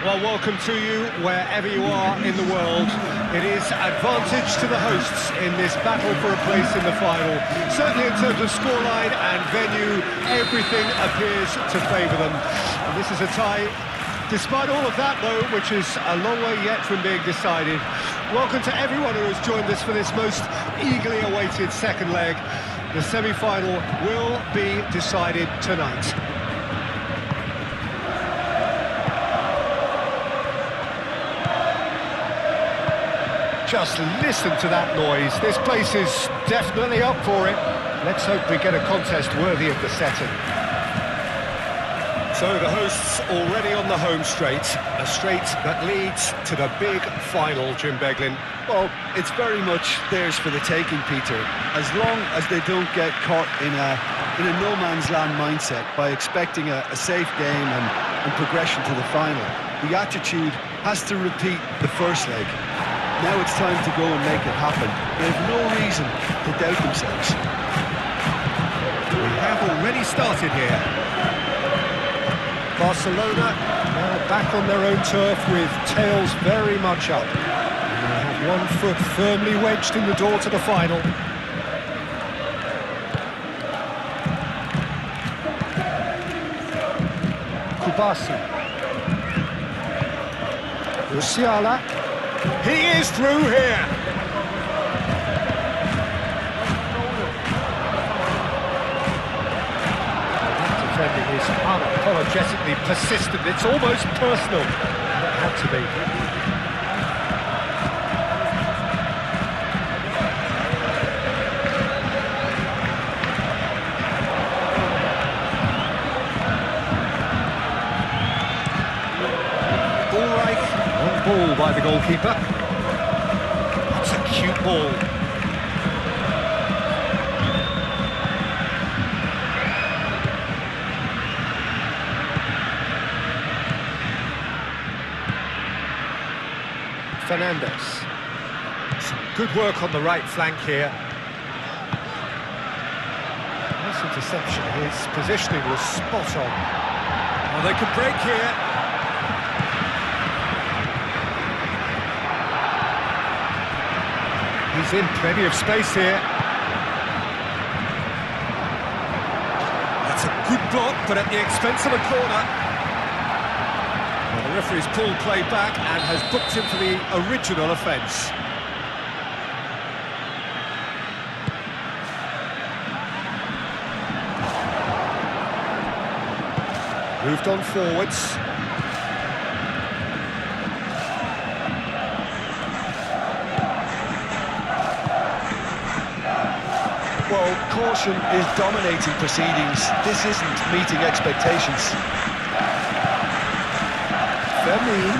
Well, welcome to you wherever you are in the world. It is advantage to the hosts in this battle for a place in the final. Certainly in terms of scoreline and venue, everything appears to favour them. And this is a tie. Despite all of that, though, which is a long way yet from being decided, welcome to everyone who has joined us for this most eagerly awaited second leg. The semi-final will be decided tonight. Just listen to that noise. This place is definitely up for it. Let's hope we get a contest worthy of the setting. So the hosts already on the home straight, a straight that leads to the big final, Jim Beglin. Well, it's very much theirs for the taking, Peter. As long as they don't get caught in a no-man's-land mindset by expecting a safe game and progression to the final. The attitude has to repeat the first leg. Now it's time to go and make it happen. They have no reason to doubt themselves. We have already started here. Barcelona now back on their own turf with tails very much up. And they have one foot firmly wedged in the door to the final. Kubasi. Musiala. He is through here. That defending is unapologetically persistent. It's almost personal. It had to be. Ball by the goalkeeper. That's a cute ball. Fernandez. Some good work on the right flank here. Nice interception. His positioning was spot on. Well, they could break here. He's in plenty of space here. That's a good block, but at the expense of a corner. Well, the referee's pulled play back and has booked him for the original offence. Moved on forwards. Well, caution is dominating proceedings. This isn't meeting expectations. Fermin.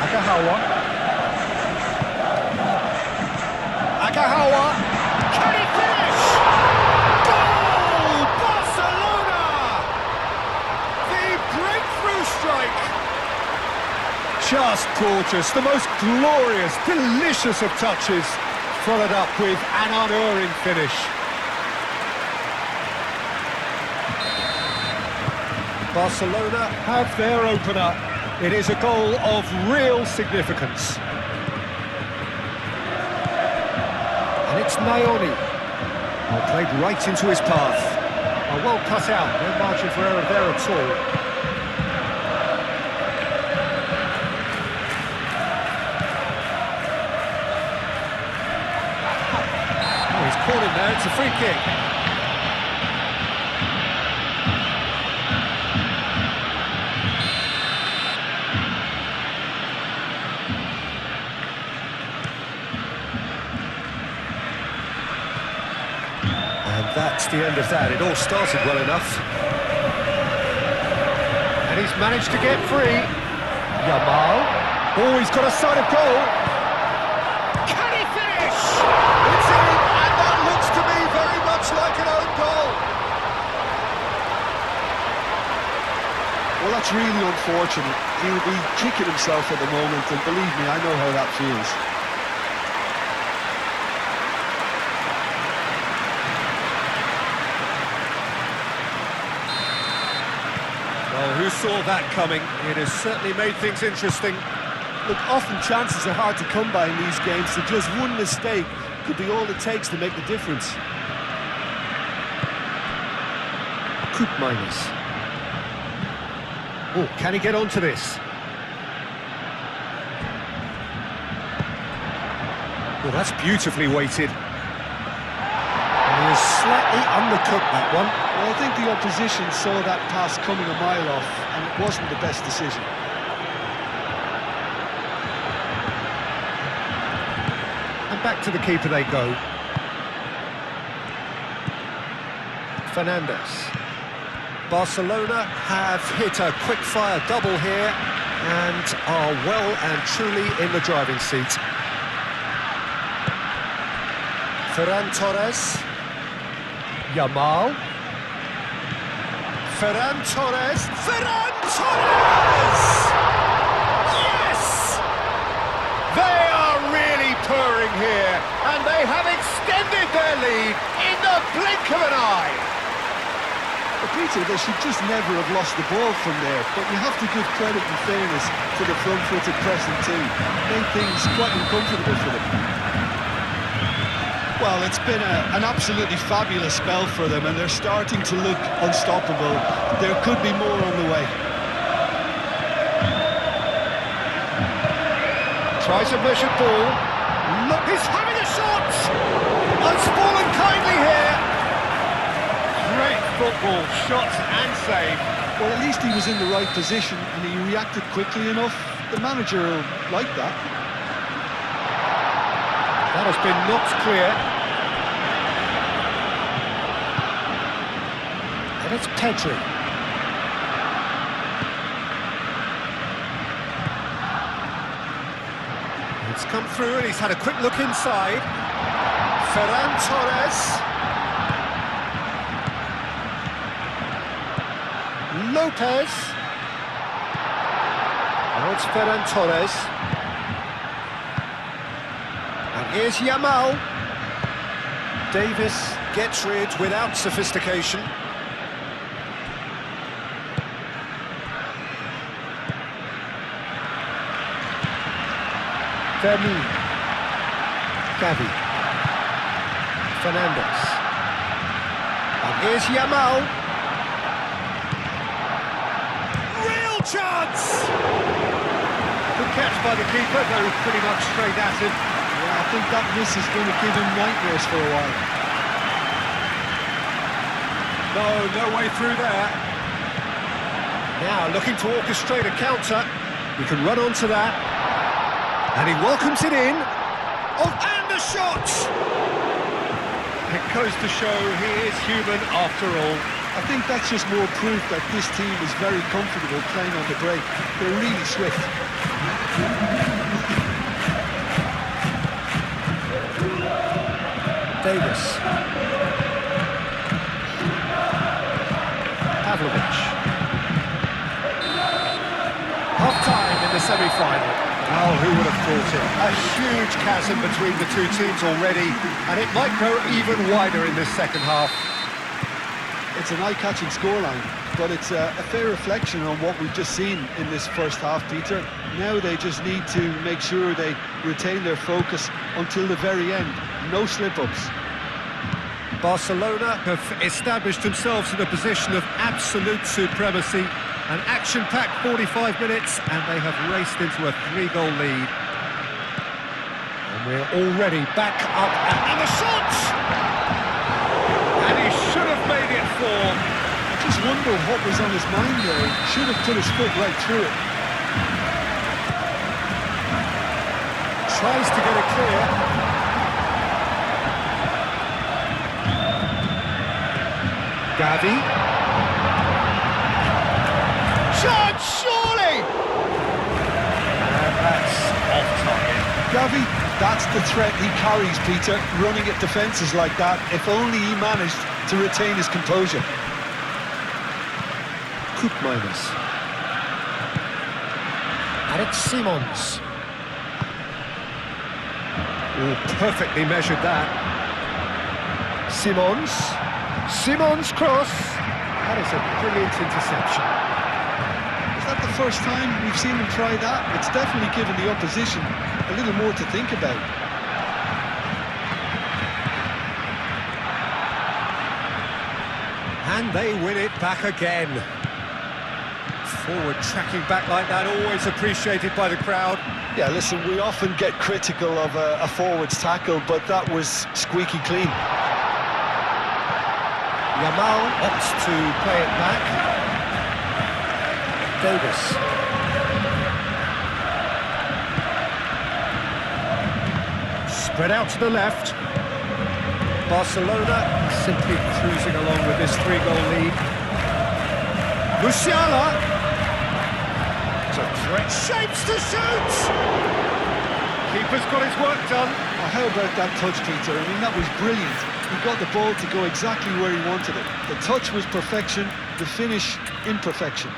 Agahawa. Agahawa. Can he finish? Goal! Barcelona! The breakthrough strike. Just gorgeous. The most glorious, delicious of touches. Followed up with an unerring finish. Barcelona have their opener. It is a goal of real significance. And it's Nayoni. Well, played right into his path. Well cut out, no margin for error there at all. Caught him there, it's a free kick. And that's the end of that. It all started well enough. And he's managed to get free. Yamal. Oh, he's got a sight of goal. Can he finish? It's in. Like an own goal. Well, that's really unfortunate. He'll be kicking himself at the moment, and believe me, I know how that feels. Well, who's saw that coming. It has certainly made things interesting. Look, often chances are hard to come by in these games, so just one mistake could be all it takes to make the difference. Minus. Oh, can he get onto this? Well, that's beautifully weighted. And he is slightly undercooked, that one. Well, I think the opposition saw that pass coming a mile off, and it wasn't the best decision. And back to the keeper they go. Fernandes. Barcelona have hit a quick-fire double here and are well and truly in the driving seat. Ferran Torres. Yamal. Ferran Torres. Ferran Torres! Yes! They are really purring here, and they have extended their lead in the blink of an eye. Peter, they should just never have lost the ball from there, but you have to give credit and fairness to the front-footed pressing team. Made things quite uncomfortable for them. Well, it's been an absolutely fabulous spell for them, and they're starting to look unstoppable. There could be more on the way. Tries a measured ball. Look, he's having a shot! Unspoiled kindly here. Great football, shots and save. Well, at least he was in the right position and he reacted quickly enough. The manager will like that. That has been knocked clear. And it's Pedri. It's come through and he's had a quick look inside. Ferran Torres. Lopez. Now it's Ferran Torres. And here's Yamal. Davis gets rid without sophistication. Vermeer. Gavi. Fernandes. And here's Yamal. Chance! Good catch by the keeper, though pretty much straight at him. Yeah, I think that miss is going to give him nightmares for a while. No way through there. Now looking to orchestrate a counter. We can run onto that. And he welcomes it in. Oh, and the shot! It goes to show he is human after all. I think that's just more proof that this team is very comfortable playing on the break. They're really swift. Davis. Pavlovic. Half-time in the semi-final. Oh, who would have thought it? A huge chasm between the two teams already, and it might go even wider in this second half. It's an eye-catching scoreline, but it's a fair reflection on what we've just seen in this first half, Peter. Now they just need to make sure they retain their focus until the very end. No slip-ups. Barcelona have established themselves in a position of absolute supremacy. An action-packed 45 minutes, and they have raced into a 3-goal lead. And we're already back up, and the shot! And he should have made it four. I just wonder what was on his mind there. He should have put his foot right through it. Tries to get it clear. Gavi. Shot, surely! And that's off target. Gavi, that's the threat he carries, Peter, running at defences like that. If only he managed to retain his composure. Minus. And it's Simons. Oh, perfectly measured that. Simons cross. That is a brilliant interception. first time we've seen them try that. It's definitely given the opposition a little more to think about. And they win it back again. Forward tracking back like that, always appreciated by the crowd. Yeah, listen, we often get critical of a forward's tackle, but that was squeaky clean. Yamal opts to play it back. Davis. Spread out to the left. Barcelona simply cruising along with this 3-goal lead. Musiala. It's a threat. Shapes to shoot! Keeper's got his work done. Oh, how about that touch, Peter? I mean, that was brilliant. He got the ball to go exactly where he wanted it. The touch was perfection, the finish imperfection.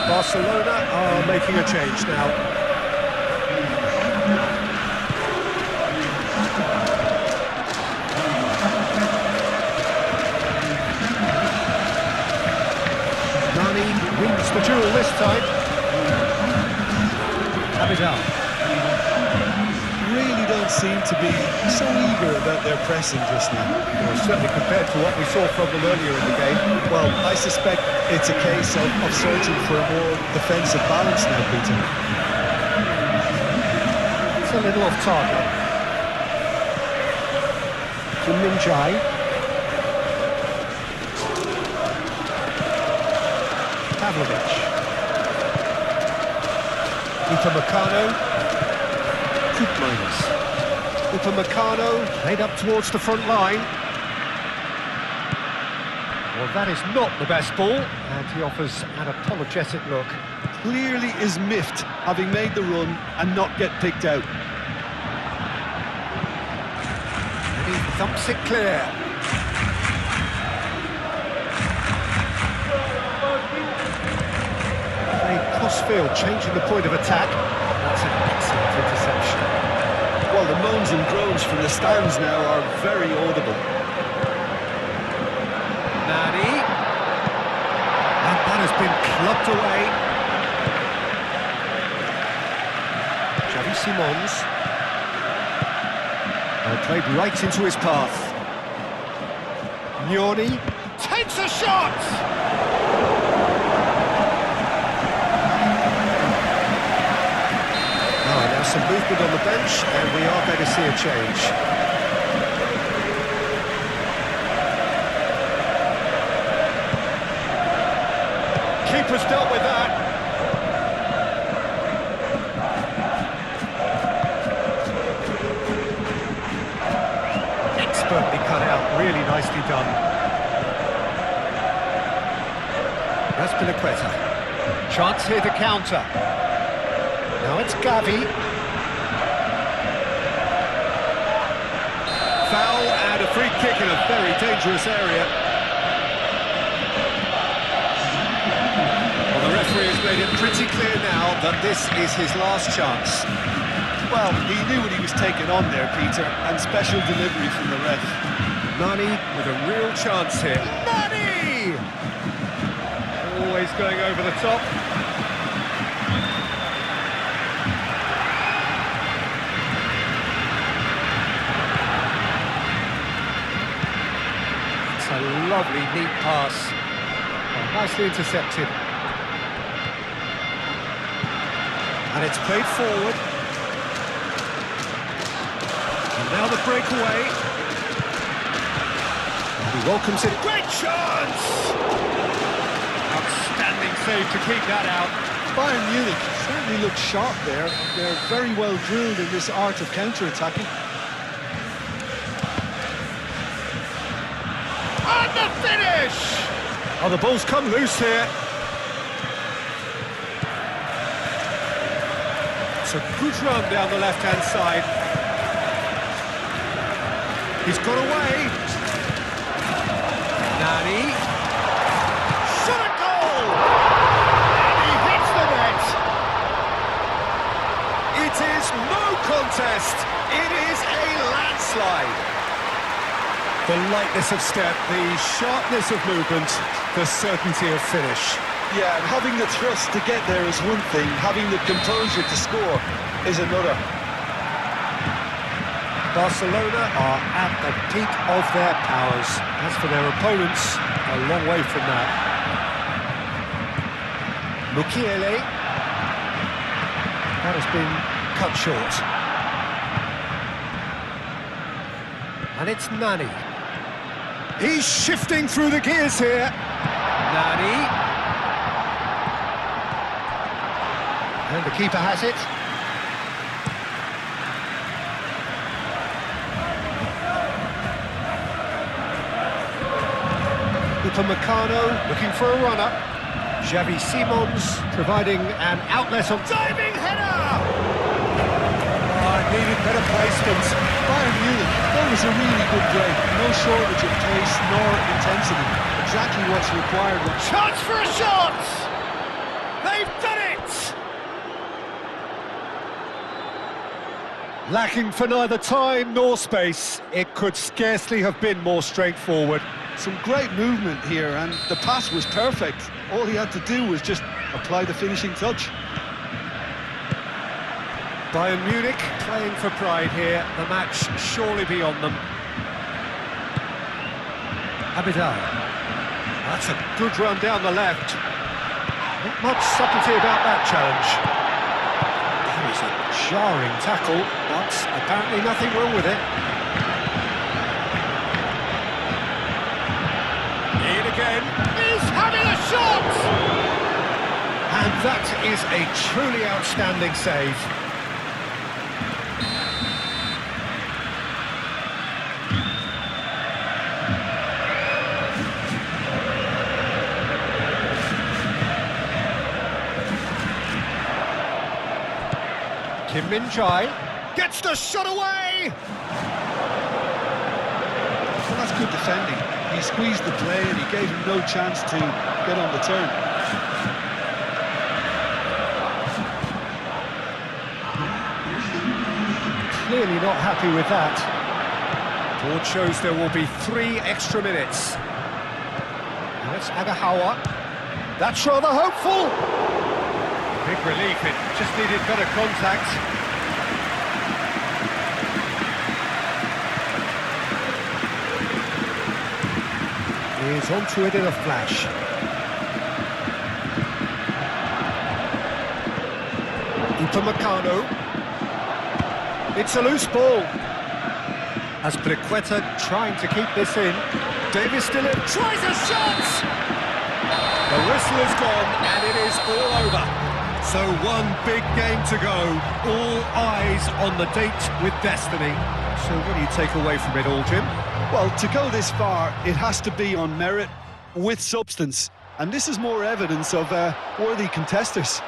Barcelona are making a change now. Nani wins the duel this time. Abidal. Really don't seem to be so eager about their pressing just now. Well, certainly compared to what we saw from them earlier in the game. Well, I suspect it's a case of searching for a more defensive balance now, Peter. It's a little off target. From Minjai. Pavlovic. Upamecano. Koopmeiners. Upamecano laid up towards the front line. Well, that is not the best ball, and he offers an apologetic look. Clearly is miffed, having made the run and not get picked out. And he thumps it clear. Played cross-field, changing the point of attack. That's an excellent interception. Well, the moans and groans from the stands now are very audible. Nani. And that has been clubbed away. Xavi Simons. Played right into his path. Njorni takes a shot! Now some movement on the bench, and we are going to see a change. Keeper's dealt with that. Expertly cut out, really nicely done. That's Pinaqueta. Chance here to counter. Now it's Gavi. Foul and a free kick in a very dangerous area. Well, the referee has made it pretty clear now that this is his last chance. Well, he knew what he was taking on there, Peter, and special delivery from the ref. Nani with a real chance here. Nani! Always going over the top. It's a lovely, neat pass. Well, nicely intercepted. And it's played forward. And now the breakaway. And he welcomes it. Great chance! Outstanding save to keep that out. Bayern Munich certainly looked sharp there. They're very well drilled in this art of counter-attacking. And the finish! Oh, the ball's come loose here. It's a good run down the left-hand side. He's got away. Nani. Shot a goal! contest. It is a landslide. The lightness of step, the sharpness of movement, the certainty of finish. Yeah, and having the thrust to get there is one thing, having the composure to score is another. Barcelona are at the peak of their powers. As for their opponents, a long way from that. Mukiele. That has been cut short. And it's Nani. He's shifting through the gears here. Nani. And the keeper has it. Upamecano looking for a runner. Xavi Simons providing an outlet on diving header! Oh, it needed better placement. Bayern Munich, that was a really good break. No shortage of pace nor intensity. Exactly what's required. Chance for a shot! They've done it! Lacking for neither time nor space, it could scarcely have been more straightforward. Some great movement here, and the pass was perfect. All he had to do was just apply the finishing touch. Bayern Munich playing for pride here, the match surely beyond them. Abidal. That's a good run down the left. Not much subtlety about that challenge. That was a jarring tackle, but apparently nothing wrong with it. In again. He's having a shot! And that is a truly outstanding save. Kim Min-jae gets the shot away! Well, that's good defending. He squeezed the play and he gave him no chance to get on the turn. Clearly not happy with that. Board shows there will be 3 extra minutes. That's Agahawa. That's rather hopeful. Big relief, it just needed better contact. He's onto it in a flash. Upamecano. It's a loose ball. As Briqueta trying to keep this in. Davis still in. Tries a shot! The whistle is gone and it is all over. So one big game to go. All eyes on the date with destiny. So what do you take away from it all, Jim? Well, to go this far, it has to be on merit with substance. And this is more evidence of worthy contesters.